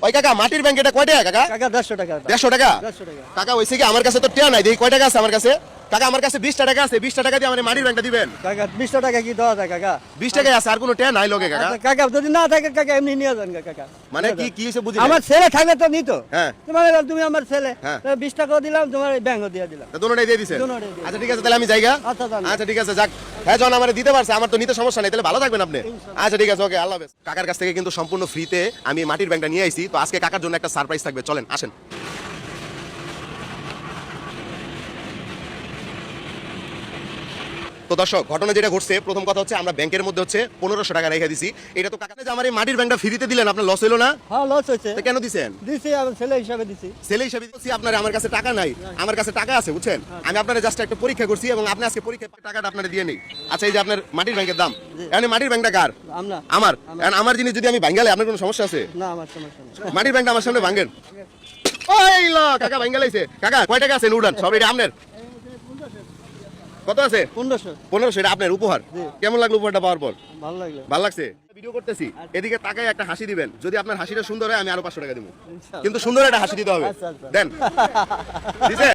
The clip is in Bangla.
ওই কাকা মাটির ব্যাংক এটা কয় টাকা কাকা? কাকা 150 টাকা। 150 টাকা? 150 টাকা। কাকা হইছে কি আমার কাছে তো টিয়া নাই, দেখি কয় টাকা আছে আমার কাছে। কাকা আমার কাছে 20 টাকা আছে, 20 টাকা দিয়ে আমার মাটির ব্যাংকটা দিবেন। কাকা 20 টাকা কি দেওয়া যায় কাকা? 20 টাকাই আছে, আর কোনো টিয়া নাই লগে কাকা। আচ্ছা, কাকা যদি না থাকে কাকা এমনি নিয়ে যান কাকা। মানে কি কি হইছে বুঝি আমার ছেলে থাকলে তো নিত। হ্যাঁ। তুমি আমার ছেলে, হ্যাঁ। 20 টাকাও দিলাম, তোমার ব্যাংকও দিয়ে দিলাম। তা দুটোটাই দিয়ে দিছেন? দুটোটাই দিয়ে আচ্ছা ঠিক আছে, তাহলে আমি যাইগা। আচ্ছা, যান। আচ্ছা ঠিক আছে, যাক। হ্যাঁ জন আমারে দিতে পারছে, আমার তো নিতে সমস্যা নাই, তাহলে ভালো থাকবেন আপনি। আচ্ছা ঠিক আছে, ওকে, আল্লাহ হাফেজ। কাকার কাছ থেকে কিন্তু সম্পূর্ণ ফ্রিতে আমি মাটির ব্যাংকটা নিয়ে আইছি, তো আজকে কাকার জন্য একটা সারপ্রাইজ থাকবে, চলেন আসেন। তো দর্শক, ঘটনা যেটা ঘটছে, প্রথম কথা হচ্ছে আমরা ব্যাংকের মধ্যে হচ্ছে 1500 টাকা রেখে দিছি। এটা তো কাকা যে আমার এই মাটির ব্যাংকটা ফ্রিতে দিলেন, আপনার লস হলো না? হ্যাঁ, লস হয়েছে। তো কেন দিছেন? দিছি, আমার ছেলে হিসাবে দিছি। ছেলে হিসেবে দিচ্ছি আপনার, আমার কাছে টাকা নাই, আমার কাছে টাকা আছে বুঝছেন। আমি আপনার জাস্ট একটা পরীক্ষা করছি এবং আপনি আজকে পরীক্ষা টাকাটা আপনার দিয়ে নেই। আচ্ছা এই যে আপনার মাটির ব্যাংকের দাম, মানে মাটির ব্যাংকটা কার? আমার। আমার জিনিস যদি আমি ভাঙ্গালে আপনার কোনো সমস্যা আছে? না, আমার সমস্যা নেই। মাটির ব্যাংকটা আমার সামনে ভাঙ্গেন। ওই ল কাকা ভাঙ্গালাইছে। কাকা কয় টাকা আছে উড়ান? সব এটা আপনার। কত আছে? 1500। 1500, এটা আপনার উপহার। কেমন লাগলো উপহারটা পাওয়ার পর? ভালো লাগলো। ভালো লাগছে? ভিডিও করতেছি, এদিকে তাকায় একটা হাসি দিবেন। যদি আপনার হাসিটা সুন্দর হয় আমি আরো 500 টাকা দিব, কিন্তু সুন্দর একটা হাসি দিতে হবে। আচ্ছা, আচ্ছা। দেন। দিছে?